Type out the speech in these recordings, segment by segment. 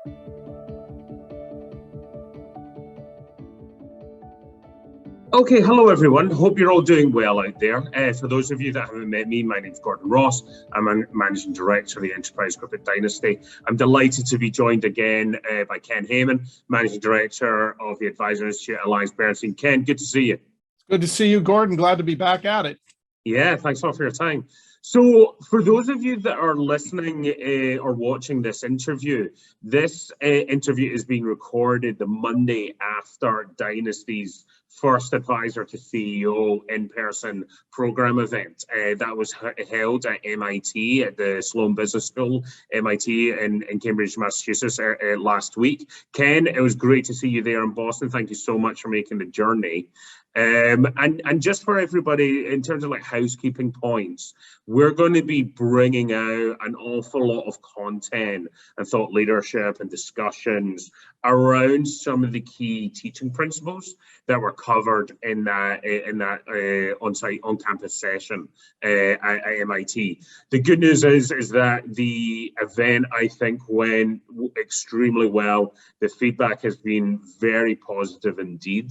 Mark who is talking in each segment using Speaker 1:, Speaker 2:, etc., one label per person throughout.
Speaker 1: Okay, hello everyone. Hope you're all doing well out there. For those of you that haven't met me, my name's Gordon Ross. I'm a Managing Director of the Enterprise Group at Dynasty. I'm delighted to be joined again by Ken Haman, Managing Director of the Advisor Institute at AllianceBernstein. Ken, good to see you.
Speaker 2: It's good to see you, Gordon. Glad to be back at it.
Speaker 1: Yeah, thanks a lot for your time. So for those of you that are listening or watching this interview is being recorded the Monday after Dynasty's first Advisor to CEO in-person program event. That was held at MIT, at the Sloan Business School, MIT in Cambridge, Massachusetts last week. Ken, it was great to see you there in Boston. Thank you so much for making the journey. And just for everybody, in terms of like housekeeping points, we're going to be bringing out an awful lot of content and thought leadership and discussions around some of the key teaching principles that were covered in that on-site, on-campus session at MIT. The good news is that the event, I think, went extremely well. The feedback has been very positive indeed.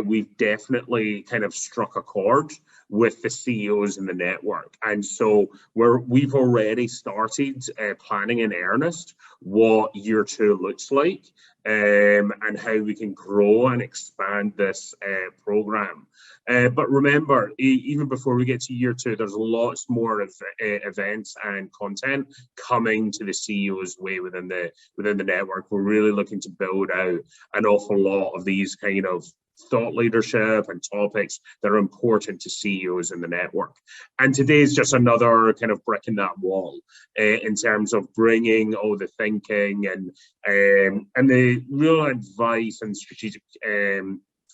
Speaker 1: We've definitely kind of struck a chord with the CEOs in the network. And so we've already started planning in earnest what year 2 looks like and how we can grow and expand this program. But remember, even before we get to year 2, there's lots more of events and content coming to the CEO's way within the network. We're really looking to build out an awful lot of these kind of thought leadership and topics that are important to CEOs in the network. And today is just another kind of brick in that wall in terms of bringing all the thinking and the real advice and strategic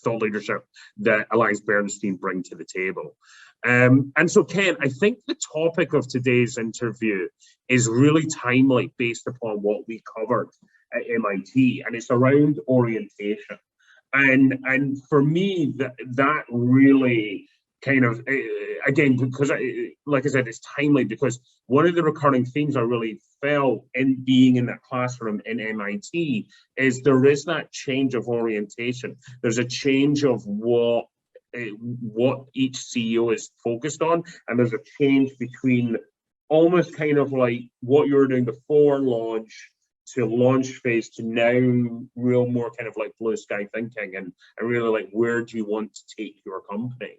Speaker 1: thought leadership that AllianceBernstein bring to the table. And so, Ken, I think the topic of today's interview is really timely based upon what we covered at MIT, and it's around orientation. And for me, that really kind of, again, because like I said, it's timely because one of the recurring themes I really felt in being in that classroom in MIT is there is that change of orientation. There's a change of what each CEO is focused on, and there's a change between almost kind of like what you were doing before launch to launch phase to now real more kind of like blue sky thinking and really like where do you want to take your company.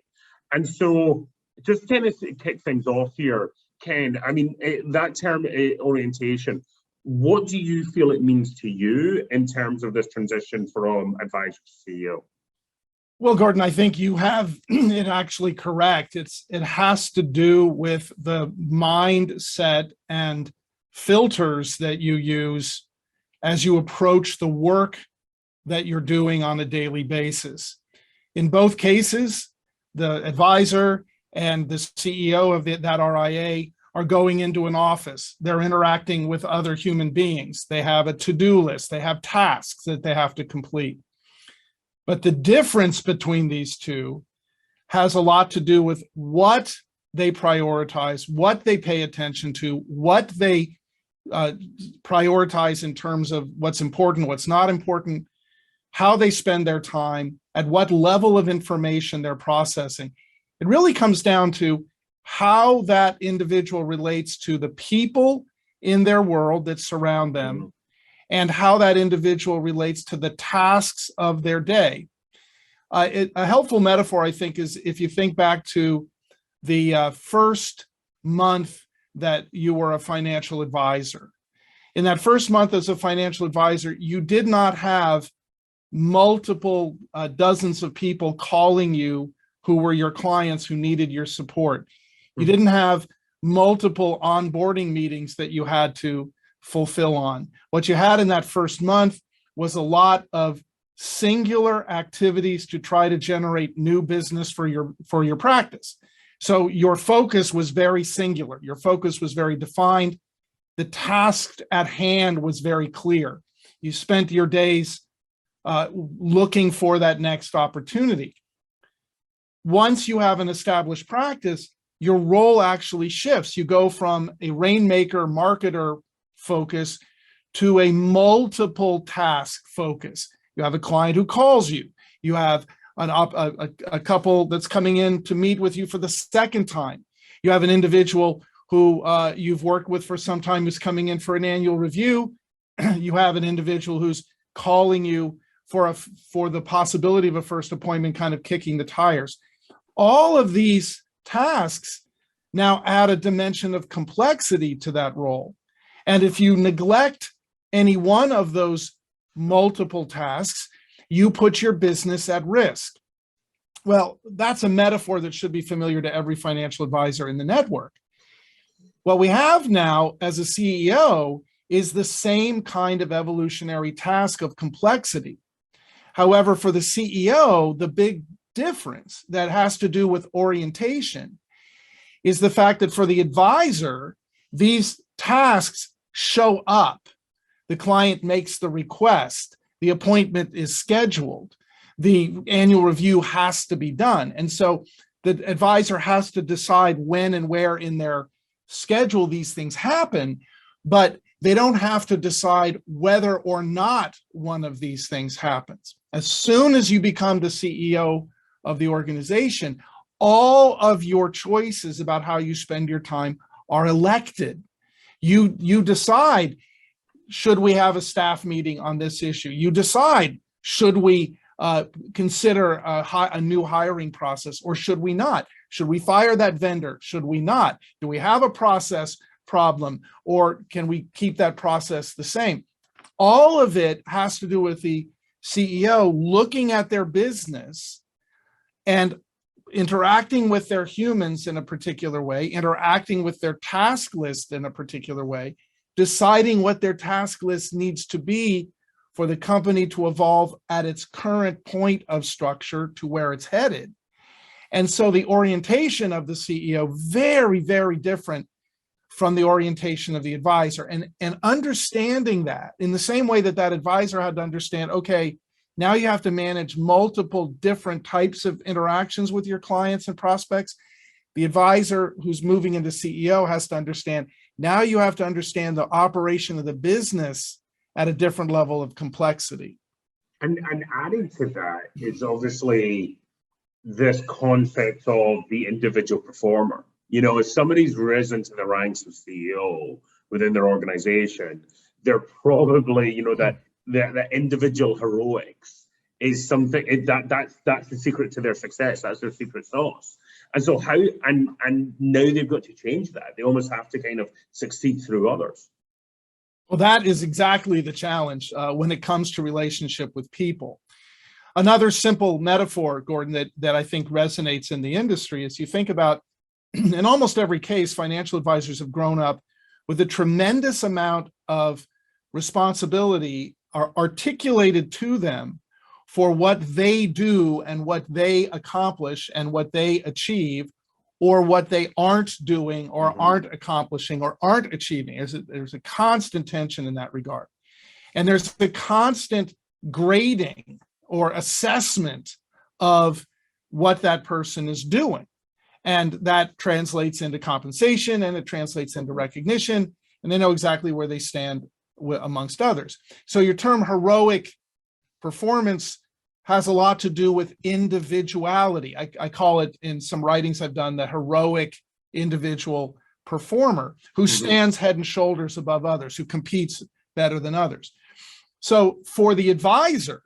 Speaker 1: And so just kind of kick things off here, Ken, I mean, that term orientation, what do you feel it means to you in terms of this transition from advisor to CEO?
Speaker 2: Well, Gordon, I think you have it actually correct. It has to do with the mindset and filters that you use as you approach the work that you're doing on a daily basis. In both cases, the advisor and the CEO of that RIA are going into an office. They're interacting with other human beings. They have a to-do list. They have tasks that they have to complete. But the difference between these two has a lot to do with what they prioritize, what they pay attention to, what they prioritize in terms of what's important, what's not important, how they spend their time, at what level of information they're processing. It really comes down to how that individual relates to the people in their world that surround them and how that individual relates to the tasks of their day. A helpful metaphor, I think, is if you think back to the first month that you were a financial advisor. In that first month as a financial advisor, you did not have multiple dozens of people calling you who were your clients who needed your support. You didn't have multiple onboarding meetings that you had to fulfill on. What you had in that first month was a lot of singular activities to try to generate new business for your practice. So your focus was very singular. Your focus was very defined. The task at hand was very clear. You spent your days looking for that next opportunity. Once you have an established practice, your role actually shifts. You go from a rainmaker marketer focus to a multiple task focus. You have a client who calls you. You have a couple that's coming in to meet with you for the second time. You have an individual who you've worked with for some time who's coming in for an annual review. You have an individual who's calling you for the possibility of a first appointment, kind of kicking the tires. All of these tasks now add a dimension of complexity to that role. And if you neglect any one of those multiple tasks, you put your business at risk. Well, that's a metaphor that should be familiar to every financial advisor in the network. What we have now as a CEO is the same kind of evolutionary task of complexity. However, for the CEO, the big difference that has to do with orientation is the fact that for the advisor, these tasks show up. The client makes the request, the appointment is scheduled, the annual review has to be done. And so the advisor has to decide when and where in their schedule these things happen, but they don't have to decide whether or not one of these things happens. As soon as you become the CEO of the organization, all of your choices about how you spend your time are elected. You decide, should we have a staff meeting on this issue? You decide, should we consider a new hiring process or should we not? Should we fire that vendor? Should we not? Do we have a process problem or can we keep that process the same? All of it has to do with the CEO looking at their business and interacting with their humans in a particular way, interacting with their task list in a particular way, deciding what their task list needs to be for the company to evolve at its current point of structure to where it's headed. And so the orientation of the CEO, very, very different from the orientation of the advisor. And understanding that in the same way that that advisor had to understand, okay, now you have to manage multiple different types of interactions with your clients and prospects. The advisor who's moving into CEO has to understand, now you have to understand the operation of the business at a different level of complexity.
Speaker 1: And adding to that is obviously this concept of the individual performer. You know, if somebody's risen to the ranks of CEO within their organization, they're probably, you know, that individual heroics is something that's the secret to their success. That's their secret sauce. And so and now they've got to change that. They almost have to kind of succeed through others.
Speaker 2: Well, that is exactly the challenge when it comes to relationship with people. Another simple metaphor, Gordon, that I think resonates in the industry is you think about, in almost every case, financial advisors have grown up with a tremendous amount of responsibility are articulated to them for what they do and what they accomplish and what they achieve, or what they aren't doing or aren't accomplishing or aren't achieving. There's a constant tension in that regard. And there's the constant grading or assessment of what that person is doing. And that translates into compensation and it translates into recognition, and they know exactly where they stand amongst others. So your term heroic performance has a lot to do with individuality. I call it, in some writings I've done, the heroic individual performer who stands head and shoulders above others, who competes better than others. So for the advisor,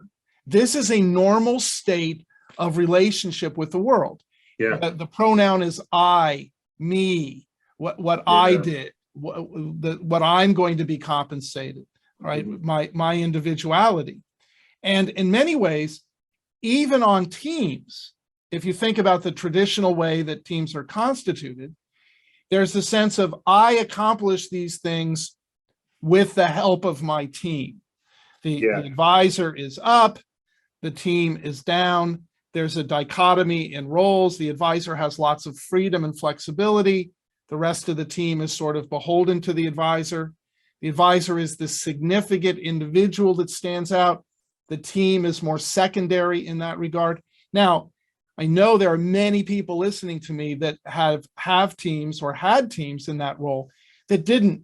Speaker 2: this is a normal state of relationship with the world. Yeah. The pronoun is I, me, what I did, what I'm going to be compensated, right? My individuality. And in many ways, even on teams, if you think about the traditional way that teams are constituted, there's the sense of I accomplish these things with the help of my team. The advisor is up, the team is down. There's a dichotomy in roles. The advisor has lots of freedom and flexibility. The rest of the team is sort of beholden to the advisor. The advisor is the significant individual that stands out. The team is more secondary in that regard. Now, I know there are many people listening to me that have teams or had teams in that role that didn't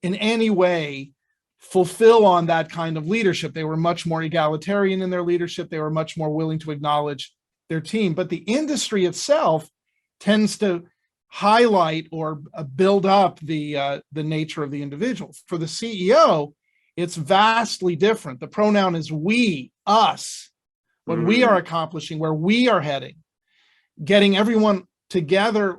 Speaker 2: in any way fulfill on that kind of leadership. They were much more egalitarian in their leadership. They were much more willing to acknowledge their team. But the industry itself tends to highlight or build up the nature of the individual. For the CEO, it's vastly different. The pronoun is we, us, what we are accomplishing, where we are heading, getting everyone together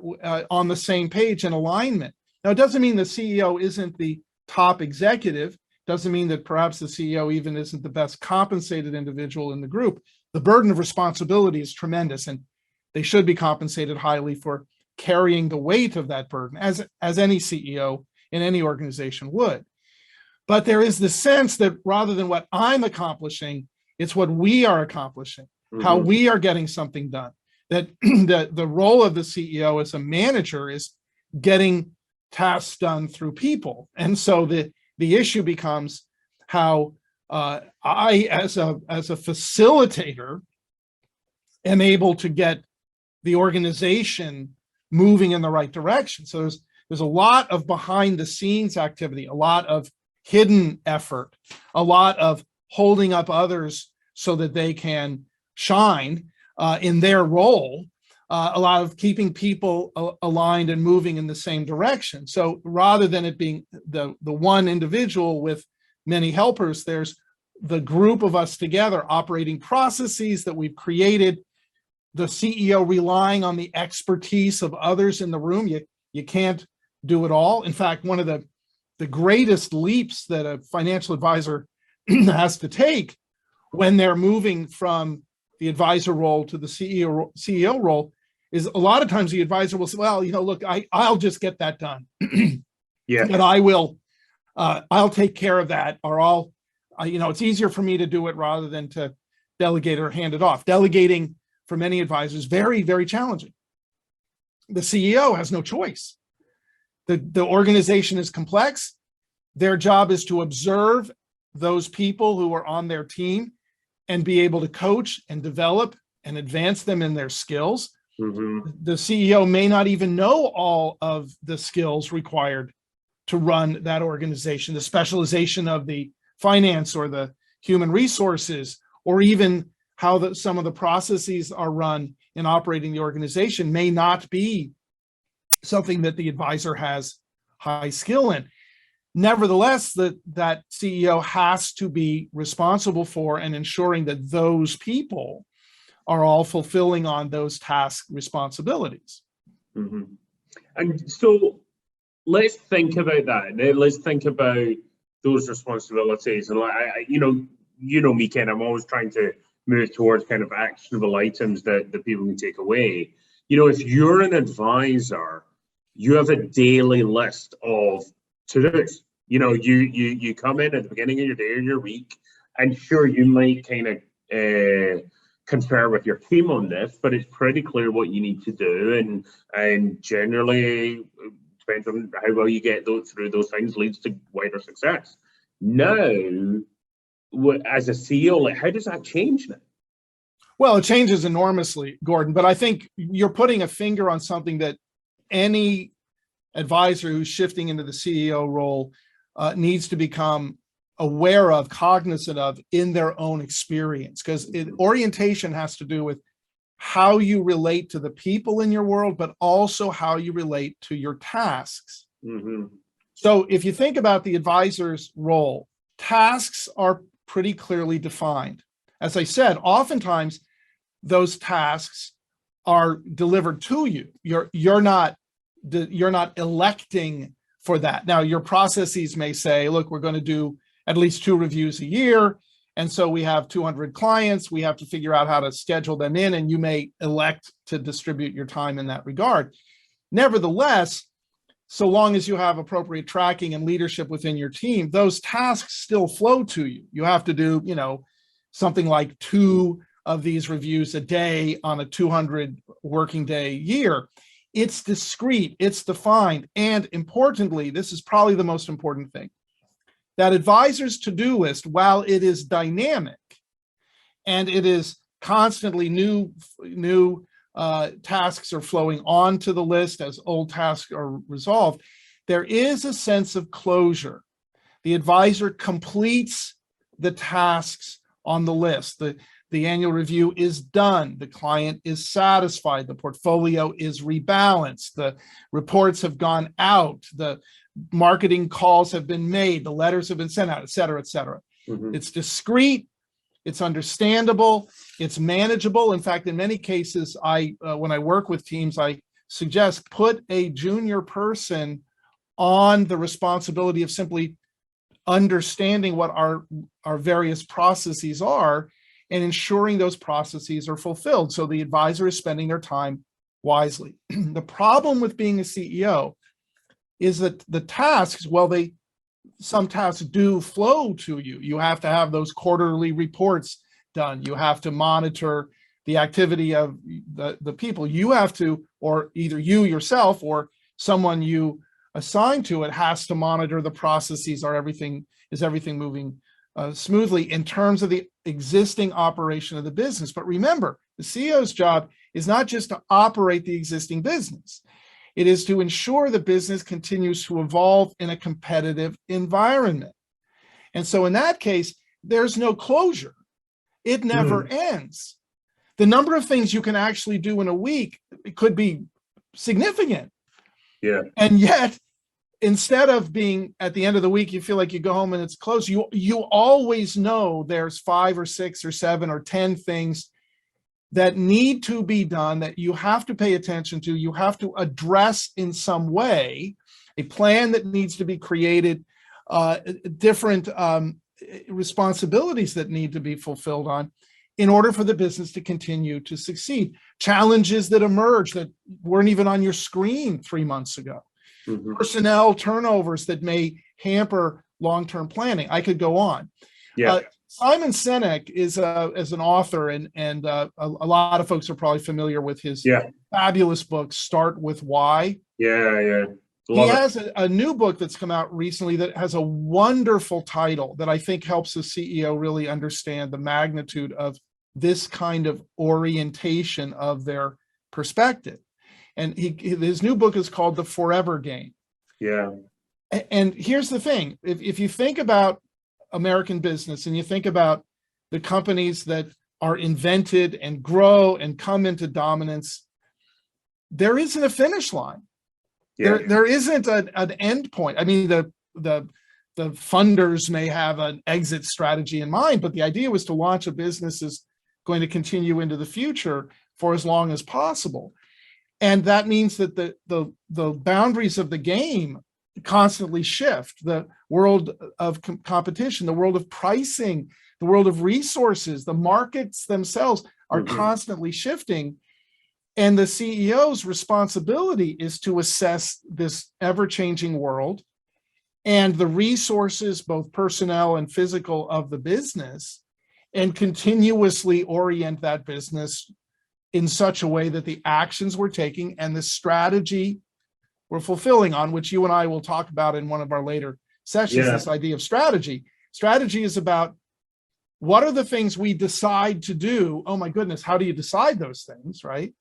Speaker 2: on the same page in alignment. Now, it doesn't mean the CEO isn't the top executive. Doesn't mean that perhaps the CEO even isn't the best compensated individual in the group. The burden of responsibility is tremendous, and they should be compensated highly for carrying the weight of that burden, as any CEO in any organization would. But there is the sense that rather than what I'm accomplishing, it's what we are accomplishing, how we are getting something done. That the role of the CEO as a manager is getting tasks done through people. And so the issue becomes how I, as a facilitator, am able to get the organization moving in the right direction. So there's a lot of behind the scenes activity, a lot of hidden effort, a lot of holding up others so that they can shine in their role, a lot of keeping people aligned and moving in the same direction. So rather than it being the one individual with many helpers, there's the group of us together operating processes that we've created, the CEO relying on the expertise of others in the room. You can't do it all. In fact, one of the greatest leaps that a financial advisor has to take when they're moving from the advisor role to the CEO role is a lot of times the advisor will say, well, look, I'll just get that done.
Speaker 1: Yeah.
Speaker 2: But I'll take care of that, or it's easier for me to do it rather than to delegate or hand it off. Delegating for many advisors, very, very challenging. The CEO has no choice. The organization is complex. Their job is to observe those people who are on their team and be able to coach and develop and advance them in their skills. The CEO may not even know all of the skills required to run that organization, the specialization of the finance or the human resources, or even how some of the processes are run in operating the organization may not be something that the advisor has high skill in. Nevertheless, that CEO has to be responsible for and ensuring that those people are all fulfilling on those task responsibilities.
Speaker 1: And so let's think about that. Let's think about those responsibilities. And you know me, Ken, I'm always trying to move towards kind of actionable items that people can take away. If you're an advisor, you have a daily list of to-dos. You come in at the beginning of your day or your week, and sure, you might kind of confer with your team on this, but it's pretty clear what you need to do, and generally, depends on how well you get through those things, leads to wider success. Now, as a CEO, how does that change now?
Speaker 2: Well, it changes enormously, Gordon, but I think you're putting a finger on something that any advisor who's shifting into the CEO role needs to become aware of, cognizant of in their own experience, because orientation has to do with how you relate to the people in your world, but also how you relate to your tasks. So if you think about the advisor's role, tasks are pretty clearly defined. As I said, oftentimes those tasks are delivered to you. You're not electing for that. Now, your processes may say, look, we're going to do at least 2 reviews a year. And so we have 200 clients. We have to figure out how to schedule them in, and you may elect to distribute your time in that regard. Nevertheless, so long as you have appropriate tracking and leadership within your team, those tasks still flow to you. You have to do, something like 2 of these reviews a day on a 200 working day year. It's discrete, it's defined, and importantly, this is probably the most important thing, that advisor's to-do list, while it is dynamic and it is constantly new tasks are flowing onto the list as old tasks are resolved, there is a sense of closure. The advisor completes the tasks on the list. The annual review is done. The client is satisfied. The portfolio is rebalanced. The reports have gone out. The marketing calls have been made. The letters have been sent out, et cetera, et cetera. Mm-hmm. It's discreet. It's understandable. It's manageable. In fact, in many cases, when I work with teams, I suggest put a junior person on the responsibility of simply understanding what our various processes are and ensuring those processes are fulfilled. So the advisor is spending their time wisely. The problem with being a CEO is that the tasks, some tasks do flow to you. You have to have those quarterly reports done. You have to monitor the activity of the people. You have to, or either you yourself or someone you assign to it has to monitor the processes. Is everything moving smoothly in terms of the existing operation of the business? But remember, the CEO's job is not just to operate the existing business. It is to ensure the business continues to evolve in a competitive environment. And so in that case, there's no closure. It never ends. The number of things you can actually do in a week, it could be significant.
Speaker 1: Yeah.
Speaker 2: And yet, instead of being at the end of the week, you feel like you go home and it's closed. You always know there's 5 or 6 or 7 or 10 things that need to be done that you have to pay attention to. You have to address in some way, a plan that needs to be created, different responsibilities that need to be fulfilled on in order for the business to continue to succeed. Challenges that emerge that weren't even on your screen 3 months ago. Mm-hmm. Personnel turnovers that may hamper long-term planning. I could go on.
Speaker 1: Yeah.
Speaker 2: Simon Sinek is as an author, and a lot of folks are probably familiar with his fabulous book, Start With Why.
Speaker 1: Yeah.
Speaker 2: He has a new book that's come out recently that has a wonderful title that I think helps the CEO really understand the magnitude of this kind of orientation of their perspective. And his new book is called The Forever Game.
Speaker 1: Yeah.
Speaker 2: And here's the thing. If you think about American business and you think about the companies that are invented and grow and come into dominance, there isn't a finish line. Yeah. There isn't an end point. I mean, the funders may have an exit strategy in mind, but the idea was to launch a business is going to continue into the future for as long as possible. And that means that the boundaries of the game constantly shift. The world of competition, the world of pricing, the world of resources, the markets themselves are constantly shifting. And the CEO's responsibility is to assess this ever-changing world and the resources, both personnel and physical, of the business, and continuously orient that business in such a way that the actions we're taking and the strategy we're fulfilling on, which you and I will talk about in one of our later sessions, this idea of strategy. Strategy is about what are the things we decide to do? Oh my goodness, how do you decide those things, right?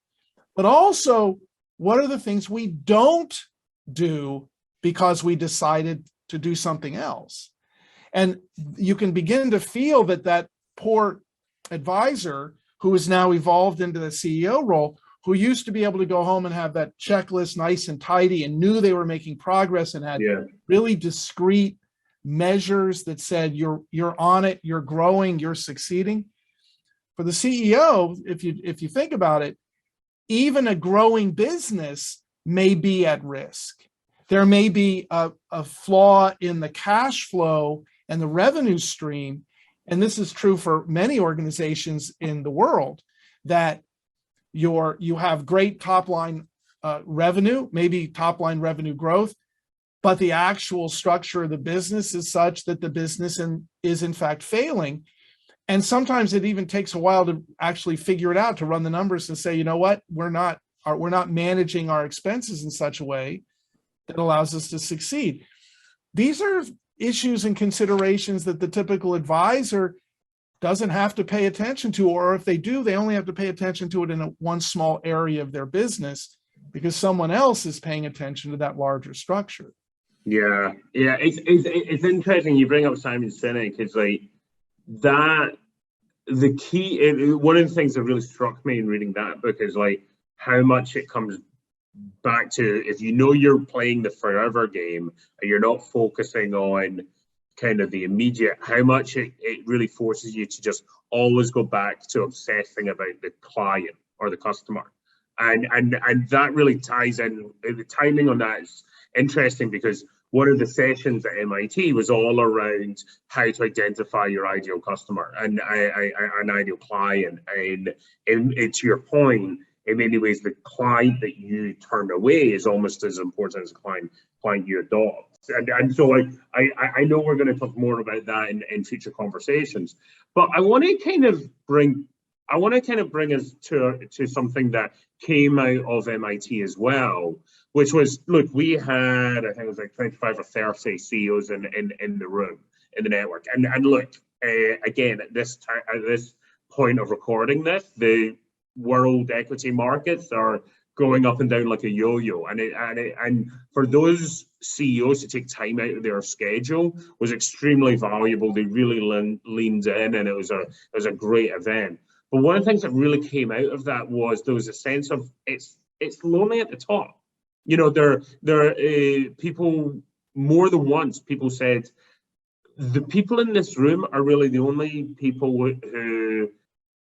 Speaker 2: But also, what are the things we don't do because we decided to do something else? And you can begin to feel that poor advisor who is now evolved into the CEO role, who used to be able to go home and have that checklist nice and tidy and knew they were making progress and had really discrete measures that said you're on it, you're growing, you're succeeding. For the CEO, if you think about it, even a growing business may be at risk. There may be a flaw in the cash flow and the revenue stream. And this is true for many organizations in the world, that you have great top line revenue, maybe top line revenue growth, but the actual structure of the business is such that the business is in fact failing. And sometimes it even takes a while to actually figure it out, to run the numbers and say, you know what, we're not managing our expenses in such a way that allows us to succeed. These are issues and considerations that the typical advisor doesn't have to pay attention to, or if they do, they only have to pay attention to it in one small area of their business because someone else is paying attention to that larger structure.
Speaker 1: Yeah. It's interesting you bring up Simon Sinek. It's like that. The key, one of the things that really struck me in reading that book is like how much it comes back to, if you know you're playing the forever game and you're not focusing on kind of the immediate, how much it really forces you to just always go back to obsessing about the client or the customer. And that really ties in. The timing on that is interesting because one of the sessions at MIT was all around how to identify your ideal customer and an ideal client. And to your point, in many ways, the client that you turn away is almost as important as the client you adopt. And so I know we're going to talk more about that in future conversations, but I want to kind of bring us to something that came out of MIT as well, which was, look, we had, I think it was like 25 or 30 CEOs in the room, in the network. And look, again, at this point of recording this, the world equity markets are going up and down like a yo-yo. And for those CEOs to take time out of their schedule was extremely valuable. They really leaned in, and it was a great event. But one of the things that really came out of that was there was a sense of it's lonely at the top. You know, there people, more than once, people said the people in this room are really the only people who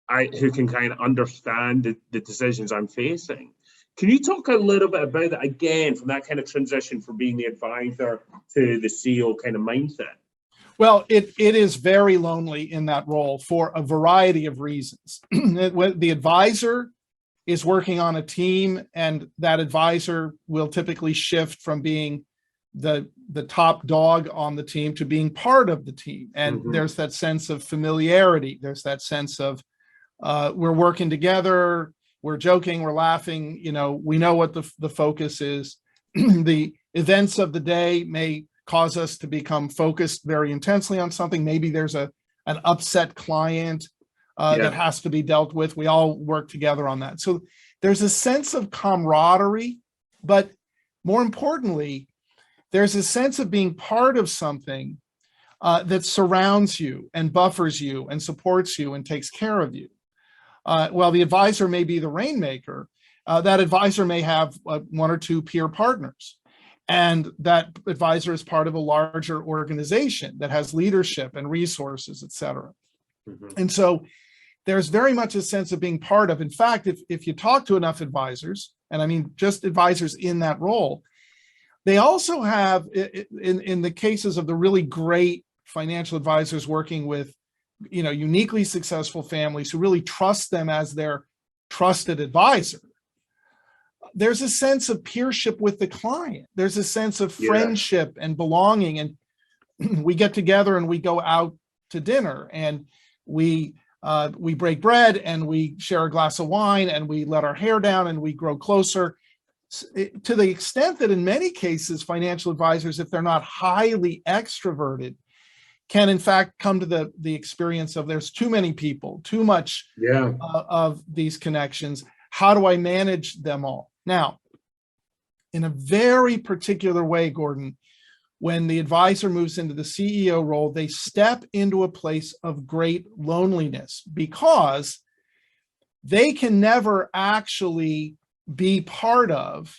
Speaker 1: can kind of understand the decisions I'm facing. Can you talk a little bit about that again, from that kind of transition from being the advisor to the CEO kind of mindset?
Speaker 2: Well, it is very lonely in that role for a variety of reasons. The advisor is working on a team, and that advisor will typically shift from being the top dog on the team to being part of the team. And there's that sense of familiarity. There's that sense of we're working together, we're joking, we're laughing, you know, we know what the focus is. The events of the day may cause us to become focused very intensely on something. Maybe there's an upset client that has to be dealt with. We all work together on that. So there's a sense of camaraderie, but more importantly, there's a sense of being part of something that surrounds you and buffers you and supports you and takes care of you. While the advisor may be the rainmaker, that advisor may have one or two peer partners. And that advisor is part of a larger organization that has leadership and resources, et cetera. And so there's very much a sense of being part of. In fact, if you talk to enough advisors, and I mean just advisors in that role, they also have, in the cases of the really great financial advisors working with, you know, uniquely successful families who really trust them as their trusted advisor, there's a sense of peership with the client. There's a sense of friendship and belonging. And we get together and we go out to dinner, and we break bread, and we share a glass of wine, and we let our hair down, and we grow closer, to the extent that in many cases, financial advisors, if they're not highly extroverted, can in fact come to the experience of there's too many people, too much of these connections. How do I manage them all? Now, in a very particular way, Gordon, when the advisor moves into the CEO role, they step into a place of great loneliness because they can never actually be part of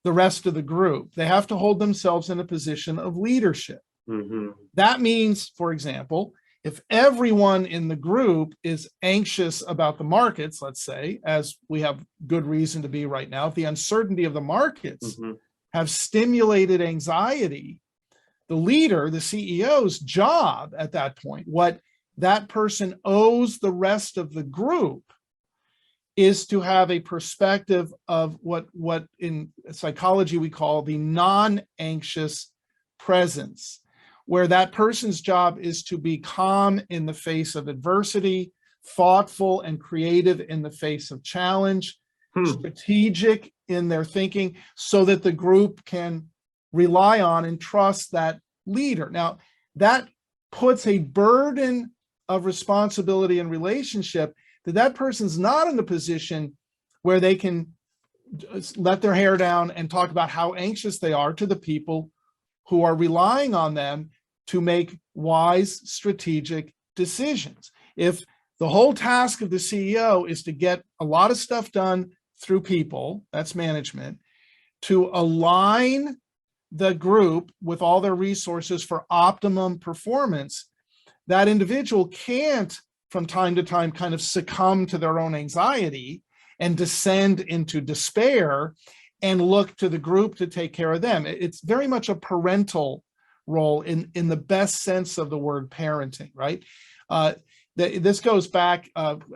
Speaker 2: the rest of the group. They have to hold themselves in a position of leadership. That means, for example, if everyone in the group is anxious about the markets, let's say, as we have good reason to be right now, if the uncertainty of the markets have stimulated anxiety, the leader, the CEO's job at that point, what that person owes the rest of the group, is to have a perspective of what in psychology we call the non-anxious presence, where that person's job is to be calm in the face of adversity, thoughtful and creative in the face of challenge, strategic in their thinking, so that the group can rely on and trust that leader. Now, that puts a burden of responsibility and relationship that person's not in a position where they can let their hair down and talk about how anxious they are to the people who are relying on them to make wise strategic decisions. If the whole task of the CEO is to get a lot of stuff done through people, that's management, to align the group with all their resources for optimum performance, that individual can't from time to time kind of succumb to their own anxiety and descend into despair and look to the group to take care of them. It's very much a parental role in the best sense of the word parenting, right? This goes back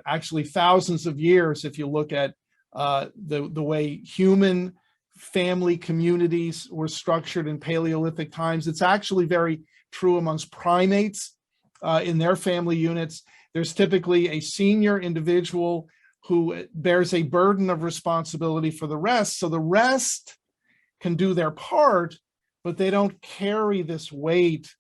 Speaker 2: actually thousands of years if you look at the way human family communities were structured in Paleolithic times. It's actually very true amongst primates in their family units. There's typically a senior individual who bears a burden of responsibility for the rest. So the rest can do their part, but they don't carry this weight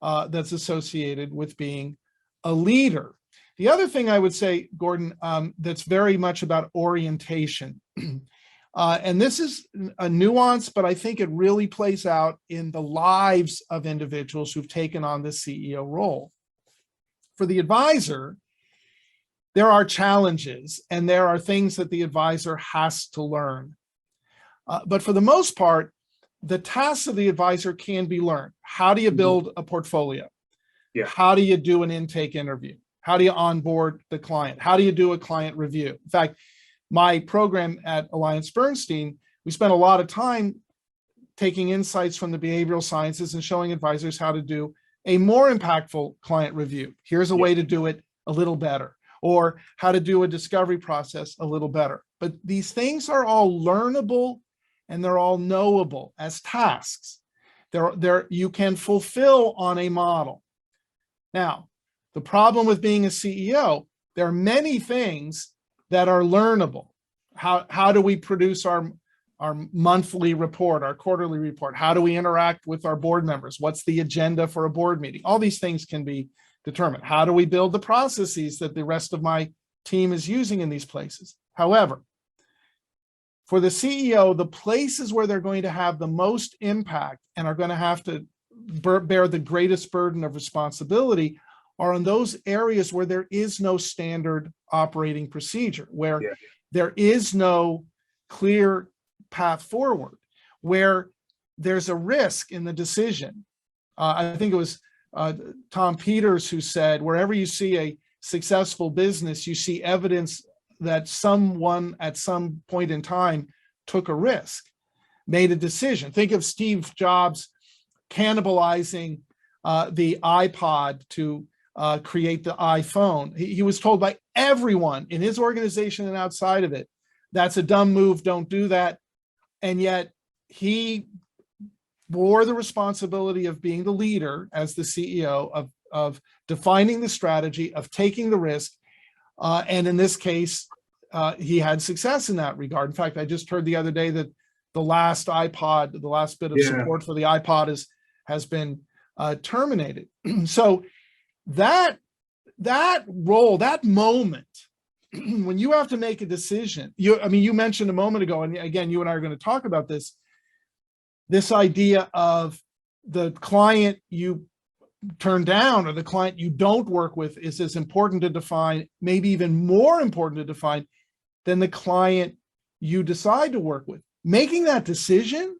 Speaker 2: that's associated with being a leader. The other thing I would say, Gordon, that's very much about orientation. And this is a nuance, but I think it really plays out in the lives of individuals who've taken on this CEO role. For the advisor, there are challenges and there are things that the advisor has to learn. But for the most part, the tasks of the advisor can be learned. How do you build a portfolio?
Speaker 1: Yeah.
Speaker 2: How do you do an intake interview? How do you onboard the client? How do you do a client review? In fact, my program at AllianceBernstein, we spent a lot of time taking insights from the behavioral sciences and showing advisors how to do a more impactful client review. Here's a way to do it a little better, or how to do a discovery process a little better. But these things are all learnable and they're all knowable as tasks. You can fulfill on a model. Now, the problem with being a CEO, there are many things that are learnable. How do we produce our monthly report, our quarterly report? How do we interact with our board members? What's the agenda for a board meeting? All these things can be determined. How do we build the processes that the rest of my team is using in these places? However, for the CEO, the places where they're going to have the most impact and are going to have to bear the greatest burden of responsibility are in those areas where there is no standard operating procedure, where there is no clear path forward, where there's a risk in the decision. I think it was Tom Peters who said, wherever you see a successful business, you see evidence that someone at some point in time took a risk, made a decision. Think of Steve Jobs cannibalizing the iPod to create the iPhone. He was told by everyone in his organization and outside of it, that's a dumb move, don't do that. And yet he bore the responsibility of being the leader as the CEO, of defining the strategy, of taking the risk. And in this case, he had success in that regard. In fact, I just heard the other day that the last iPod, the last bit of support for the iPod has been terminated. So that role, that moment, when you have to make a decision, you mentioned a moment ago, and again, you and I are going to talk about this idea of the client you turn down or the client you don't work with is as important to define, maybe even more important to define than the client you decide to work with. Making that decision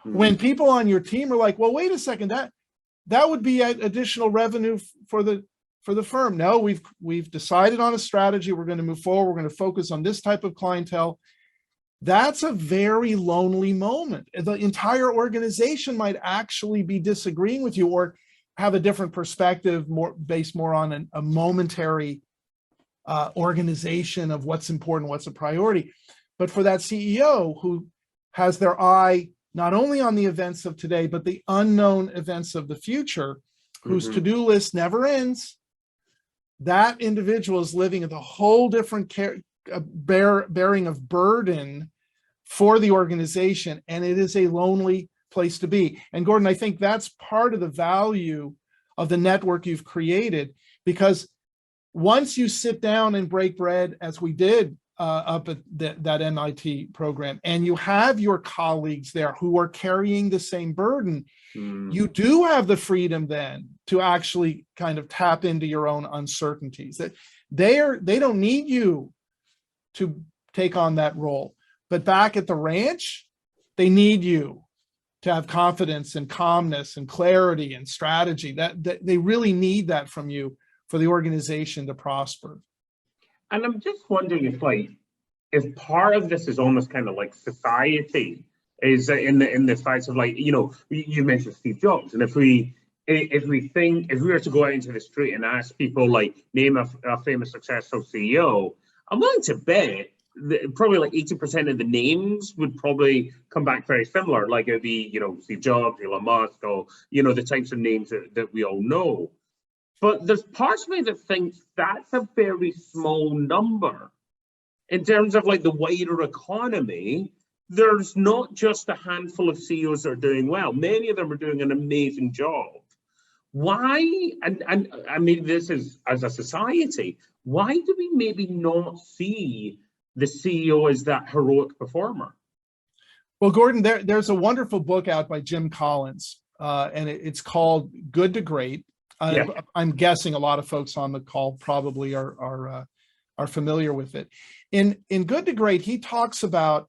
Speaker 2: when people on your team are like, well, wait a second, that would be additional revenue for the firm. No, we've decided on a strategy. We're going to move forward. We're going to focus on this type of clientele. That's a very lonely moment. The entire organization might actually be disagreeing with you or have a different perspective, based more on a momentary organization of what's important, what's a priority. But for that CEO who has their eye not only on the events of today, but the unknown events of the future, whose to-do list never ends, that individual is living at a whole different bearing of burden for the organization, and it is a lonely place to be. And Gordon, I think that's part of the value of the network you've created, because once you sit down and break bread, as we did up at that MIT program, and you have your colleagues there who are carrying the same burden, you do have the freedom then to actually kind of tap into your own uncertainties. That they don't need you to take on that role, but back at the ranch, they need you to have confidence and calmness and clarity and strategy. That they really need that from you for the organization to prosper.
Speaker 1: And I'm just wondering if part of this is almost kind of like society is in the fact of, like, you mentioned Steve Jobs, and if we were to go out into the street and ask people, like, name a famous successful CEO, I'm willing to bet that probably like 80% of the names would probably come back very similar. Like, it'd be, Steve Jobs, Elon Musk, or the types of names that we all know. But there's parts of me that thinks that's a very small number. In terms of, like, the wider economy, there's not just a handful of CEOs that are doing well. Many of them are doing an amazing job. Why, and I mean, this is, as a society, why do we maybe not see the CEO as that heroic performer?
Speaker 2: Well, Gordon, there's a wonderful book out by Jim Collins, and it's called Good to Great.
Speaker 1: Yeah.
Speaker 2: I'm guessing a lot of folks on the call probably are familiar with it. In Good to Great, he talks about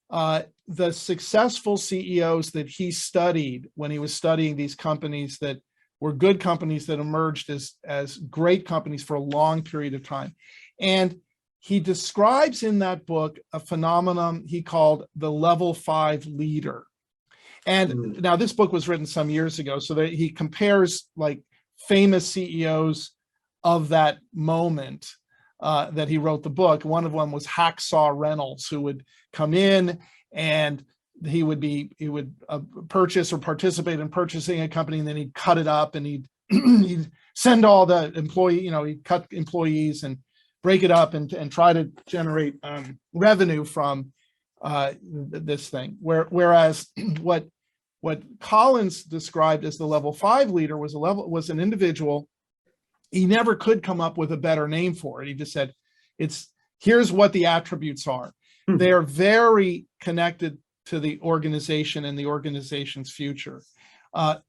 Speaker 2: the successful CEOs that he studied when he was studying these companies that were good companies that emerged as great companies for a long period of time. And he describes in that book a phenomenon he called the level 5 leader. And now this book was written some years ago, so that he compares, like, famous CEOs of that moment that he wrote the book. One of them was Hacksaw Reynolds, who would come in and he would purchase or participate in purchasing a company, and then he'd cut it up and he'd send all the he'd cut employees and break it up and try to generate revenue from this thing. Whereas what Collins described as the level 5 leader was an individual. He never could come up with a better name for it. He just said, here's what the attributes are. They are very connected to the organization and the organization's future.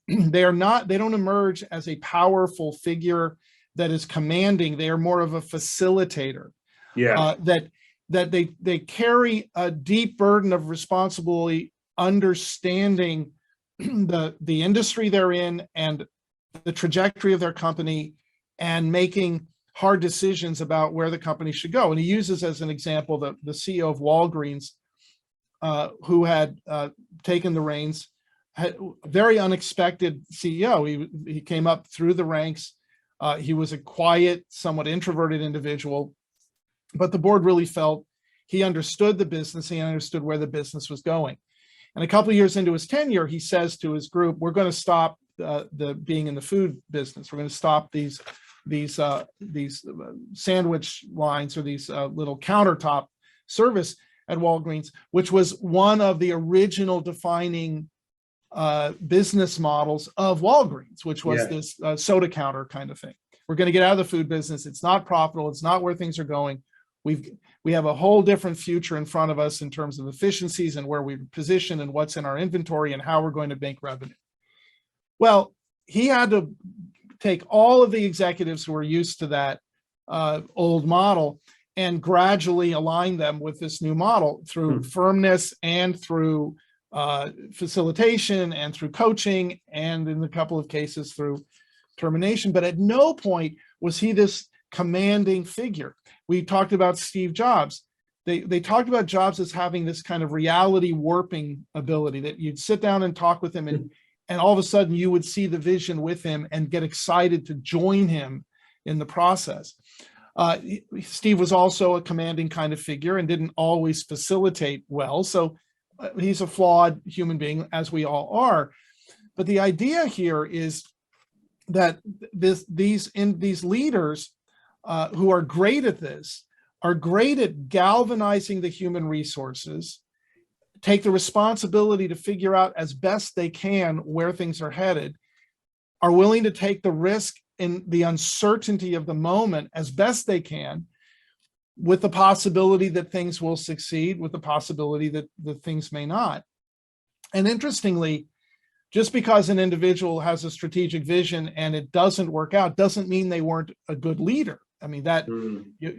Speaker 2: They don't emerge as a powerful figure that is commanding. They are more of a facilitator.
Speaker 1: Yeah.
Speaker 2: That they carry a deep burden of responsibility, understanding the industry they're in and the trajectory of their company, and making hard decisions about where the company should go. And he uses as an example the CEO of Walgreens, who had taken the reins, very unexpected CEO. He came up through the ranks. He was a quiet, somewhat introverted individual, but the board really felt he understood the business. He understood where the business was going. And a couple of years into his tenure, he says to his group, "We're going to stop the being in the food business. We're going to stop these sandwich lines, or these little countertop service at Walgreens," which was one of the original defining business models of Walgreens, which was this soda counter kind of thing. We're going to get out of the food business. It's not profitable. It's not where things are going. We have a whole different future in front of us in terms of efficiencies and where we position and what's in our inventory and how we're going to make revenue. Well, he had to take all of the executives who were used to that old model and gradually align them with this new model through firmness and through facilitation and through coaching, and in a couple of cases through termination. But at no point was he this commanding figure. We talked about Steve Jobs. They talked about Jobs as having this kind of reality warping ability, that you'd sit down and talk with him, and all of a sudden you would see the vision with him and get excited to join him in the process. Steve was also a commanding kind of figure and didn't always facilitate well. So he's a flawed human being, as we all are. But the idea here is that these leaders who are great at this are great at galvanizing the human resources, take the responsibility to figure out as best they can where things are headed, are willing to take the risk in the uncertainty of the moment as best they can, with the possibility that things will succeed, with the possibility that things may not. And interestingly, just because an individual has a strategic vision and it doesn't work out, doesn't mean they weren't a good leader. I mean, that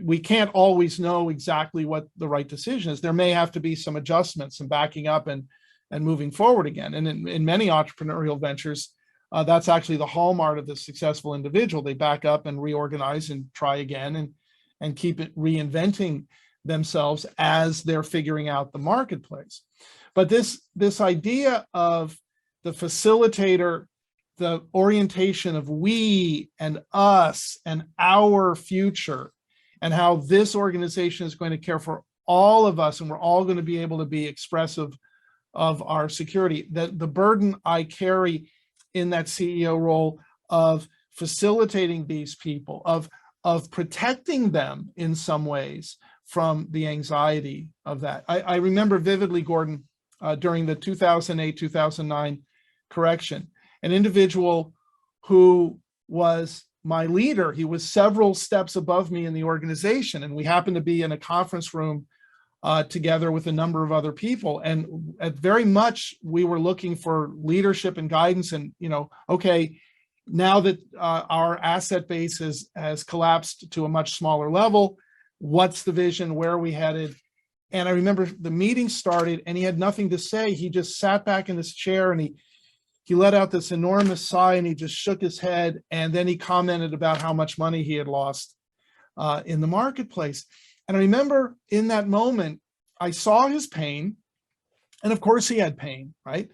Speaker 2: we can't always know exactly what the right decision is. There may have to be some adjustments, some backing up and moving forward again. And in many entrepreneurial ventures, that's actually the hallmark of the successful individual. They back up and reorganize and try again and keep it reinventing themselves as they're figuring out the marketplace. But this idea of the facilitator, the orientation of we and us and our future, and how this organization is going to care for all of us, and we're all going to be able to be expressive of our security. The burden I carry in that CEO role of facilitating these people, of protecting them in some ways from the anxiety of that. I remember vividly, Gordon, during the 2008-2009 correction, an individual who was my leader. He was several steps above me in the organization, and we happened to be in a conference room together with a number of other people. And very much we were looking for leadership and guidance. And, okay, now that our asset base has collapsed to a much smaller level, what's the vision? Where are we headed? And I remember the meeting started and he had nothing to say. He just sat back in his chair and he let out this enormous sigh and he just shook his head. And then he commented about how much money he had lost in the marketplace. And I remember in that moment, I saw his pain. And of course he had pain, right?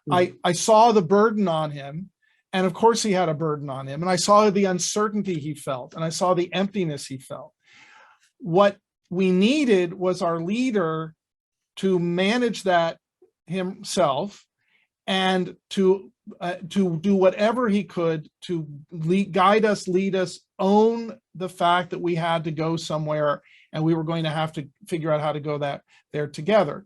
Speaker 2: Mm-hmm. I saw the burden on him. And of course he had a burden on him. And I saw the uncertainty he felt. And I saw the emptiness he felt. What we needed was our leader to manage that himself and to do whatever he could to guide us, lead us, own the fact that we had to go somewhere and we were going to have to figure out how to go there together.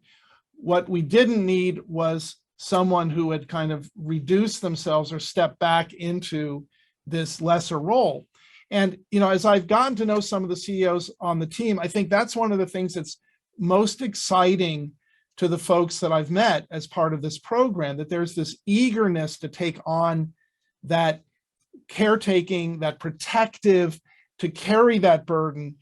Speaker 2: What we didn't need was someone who had kind of reduced themselves or stepped back into this lesser role. And, as I've gotten to know some of the CEOs on the team, I think that's one of the things that's most exciting to the folks that I've met as part of this program, that there's this eagerness to take on that caretaking, that protective, to carry that burden,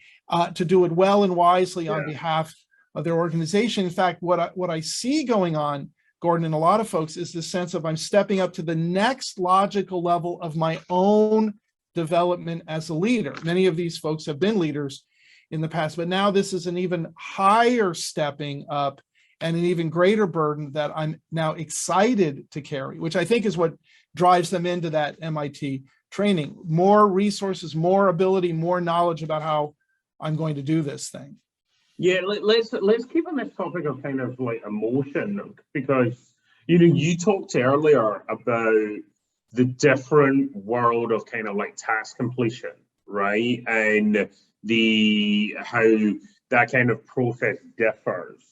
Speaker 2: to do it well and wisely on behalf of their organization. In fact, what I see going on, Gordon, and a lot of folks, is this sense of I'm stepping up to the next logical level of my own development as a leader. Many of these folks have been leaders in the past, but now this is an even higher stepping up and an even greater burden that I'm now excited to carry, which I think is what drives them into that MIT training. More resources, more ability, more knowledge about how I'm going to do this thing.
Speaker 1: Yeah, let's keep on this topic of kind of like emotion, because you talked earlier about the different world of kind of like task completion, right? And how that kind of process differs.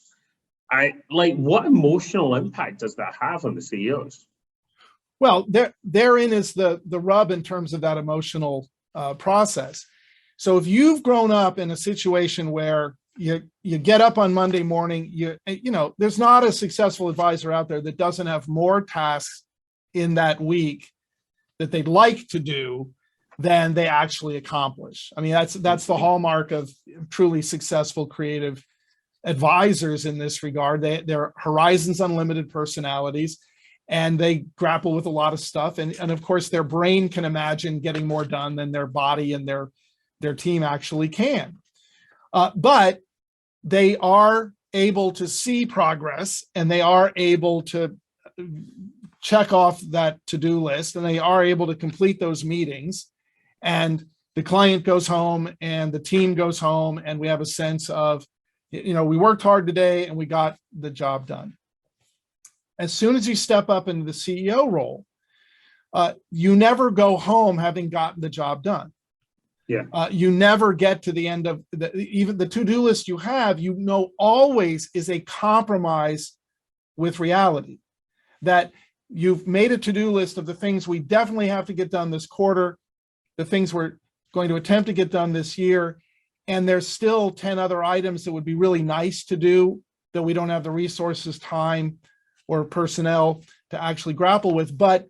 Speaker 1: What emotional impact does that have on the CEOs?
Speaker 2: Well, therein is the rub in terms of that emotional process. So if you've grown up in a situation where you get up on Monday morning, there's not a successful advisor out there that doesn't have more tasks in that week that they'd like to do than they actually accomplish. I mean, that's the hallmark of truly successful creative advisors in this regard. They're horizons unlimited personalities, and they grapple with a lot of stuff. And of course, their brain can imagine getting more done than their body and their team actually can. But they are able to see progress, and they are able to check off that to-do list, and they are able to complete those meetings. And the client goes home and the team goes home, and we have a sense of, we worked hard today and we got the job done. As soon as you step up into the CEO role, you never go home having gotten the job done.
Speaker 1: Yeah.
Speaker 2: You never get to the end of even the to-do list you have, always is a compromise with reality. That you've made a to-do list of the things we definitely have to get done this quarter, the things we're going to attempt to get done this year, and there's still 10 other items that would be really nice to do that we don't have the resources, time, or personnel to actually grapple with, but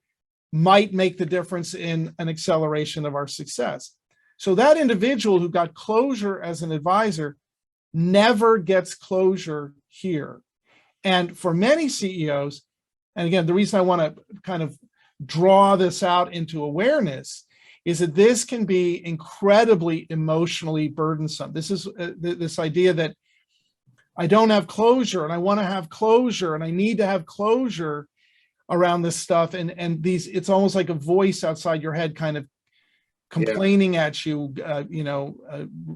Speaker 2: might make the difference in an acceleration of our success. So that individual who got closure as an advisor never gets closure here. And for many CEOs, and again, the reason I want to kind of draw this out into awareness is that this can be incredibly emotionally burdensome. This is this idea that I don't have closure and I want to have closure and I need to have closure around this stuff. And these, it's almost like a voice outside your head kind of complaining at you,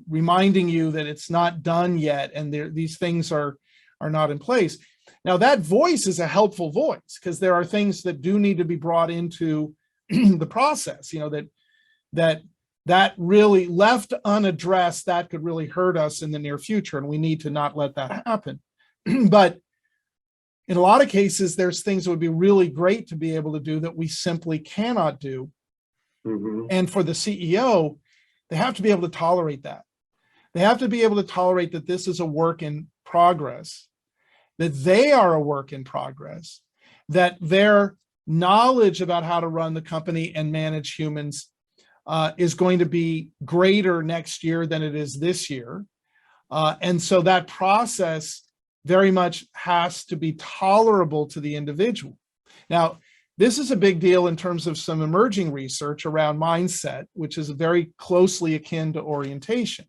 Speaker 2: reminding you that it's not done yet and these things are not in place. Now that voice is a helpful voice because there are things that do need to be brought into the process, that really left unaddressed, that could really hurt us in the near future, and we need to not let that happen. But in a lot of cases, there's things that would be really great to be able to do that we simply cannot do. Mm-hmm. And for the CEO, they have to be able to tolerate that. They have to be able to tolerate that this is a work in progress, that they are a work in progress, that their knowledge about how to run the company and manage humans is going to be greater next year than it is this year. And so that process very much has to be tolerable to the individual. Now, this is a big deal in terms of some emerging research around mindset, which is very closely akin to orientation.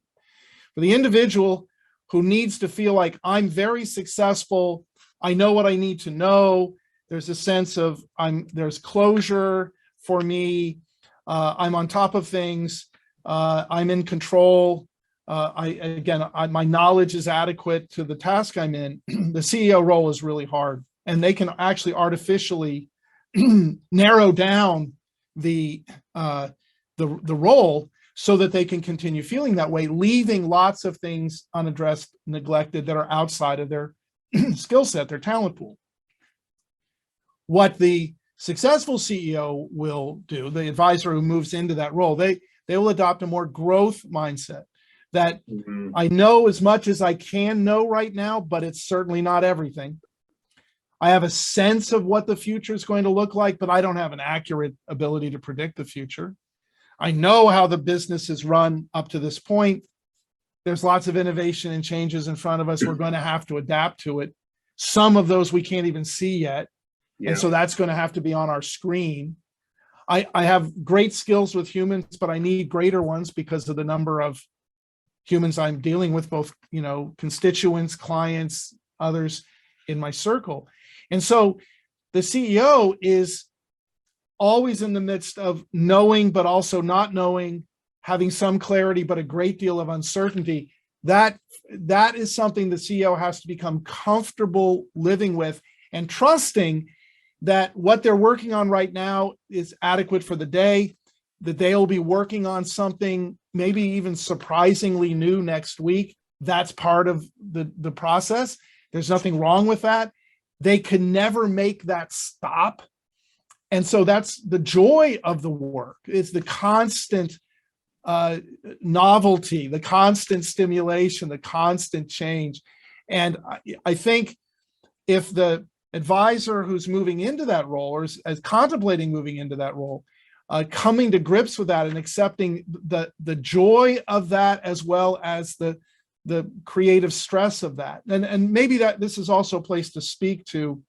Speaker 2: For the individual who needs to feel like I'm very successful, I know what I need to know, there's a sense of there's closure for me, I'm on top of things, I'm in control, my knowledge is adequate to the task I'm in. The CEO role is really hard, and they can actually artificially narrow down the role so that they can continue feeling that way, leaving lots of things unaddressed, neglected, that are outside of their skill set, their talent pool. What the successful CEO will do, the advisor who moves into that role, they will adopt a more growth mindset that I know as much as I can know right now, but it's certainly not everything. I have a sense of what the future is going to look like, but I don't have an accurate ability to predict the future. I know how the business is run up to this point. There's lots of innovation and changes in front of us. We're going to have to adapt to it. Some of those we can't even see yet. Yeah. And so that's going to have to be on our screen. I have great skills with humans, but I need greater ones because of the number of humans I'm dealing with, both, constituents, clients, others in my circle. And so the CEO is always in the midst of knowing, but also not knowing, having some clarity, but a great deal of uncertainty. That is something the CEO has to become comfortable living with and trusting that what they're working on right now is adequate for the day, that they'll be working on something maybe even surprisingly new next week. That's part of the process. There's nothing wrong with that. They can never make that stop. And so that's the joy of the work, is the constant novelty, the constant stimulation, the constant change. And I think if the advisor who's moving into that role, or is contemplating moving into that role, coming to grips with that and accepting the joy of that, as well as the creative stress of that. And maybe that this is also a place to speak to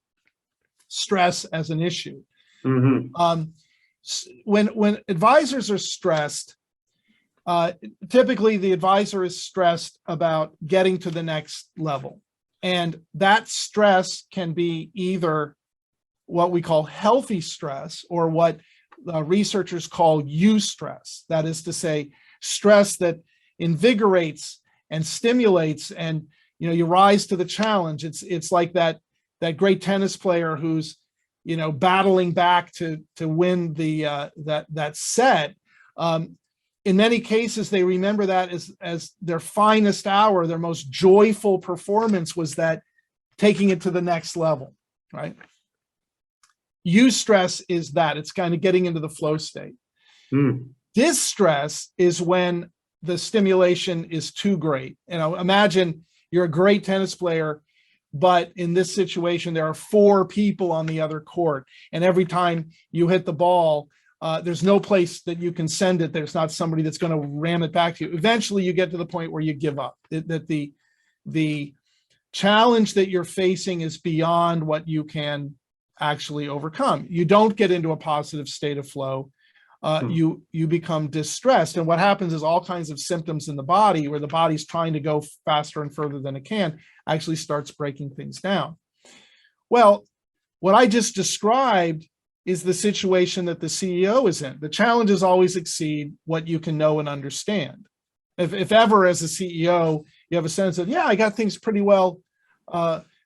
Speaker 2: stress as an issue. Mm-hmm. When advisors are stressed, typically the advisor is stressed about getting to the next level. And that stress can be either what we call healthy stress, or what researchers call eustress. That is to say, stress that invigorates and stimulates, and you rise to the challenge. It's like that great tennis player who's battling back to win that set. In many cases, they remember that as their finest hour, their most joyful performance was that taking it to the next level, right? Eustress is that. It's kind of getting into the flow state. Distress is when the stimulation is too great. Imagine you're a great tennis player, but in this situation, there are 4 people on the other court. And every time you hit the ball, there's no place that you can send it. There's not somebody that's going to ram it back to you. Eventually, you get to the point where you give up, that the challenge that you're facing is beyond what you can actually overcome. You don't get into a positive state of flow. You become distressed. And what happens is all kinds of symptoms in the body, where the body's trying to go faster and further than it can, actually starts breaking things down. Well, what I just described is the situation that the CEO is in. The challenges always exceed what you can know and understand. If ever, as a CEO, you have a sense of, yeah, I got things pretty well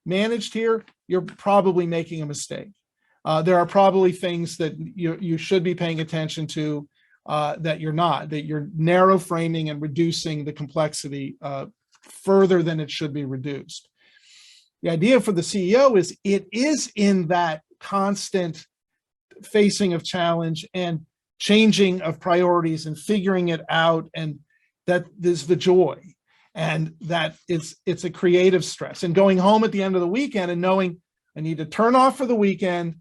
Speaker 2: managed here, you're probably making a mistake. There are probably things that you should be paying attention to that you're not, that you're narrow framing and reducing the complexity further than it should be reduced. The idea for the CEO is it is in that constant facing of challenge and changing of priorities and figuring it out, and that there's the joy, and that it's a creative stress. And going home at the end of the weekend and knowing I need to turn off for the weekend.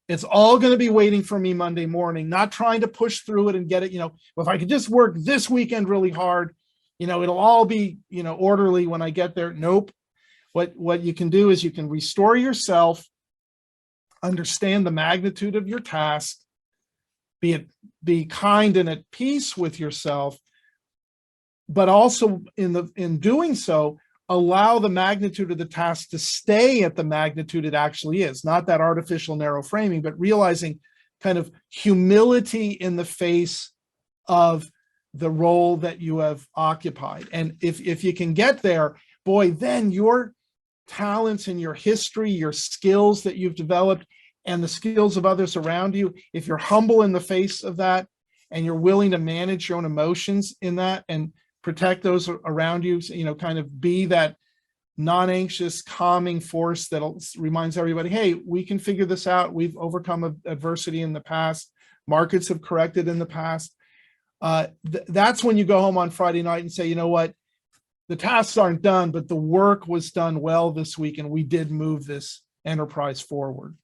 Speaker 2: It's all going to be waiting for me Monday morning, not trying to push through it and get it, if I could just work this weekend really hard, it'll all be, orderly when I get there. Nope. What you can do is you can restore yourself, understand the magnitude of your task, be kind and at peace with yourself, but also in doing so, allow the magnitude of the task to stay at the magnitude it actually is, not that artificial narrow framing, but realizing kind of humility in the face of the role that you have occupied. And if you can get there, boy, then your talents and your history, your skills that you've developed, and the skills of others around you, if you're humble in the face of that, and you're willing to manage your own emotions in that and protect those around you, kind of be that non-anxious, calming force that reminds everybody, hey, we can figure this out. We've overcome adversity in the past. Markets have corrected in the past. That's when you go home on Friday night and say, you know what, the tasks aren't done, but the work was done well this week, and we did move this enterprise forward.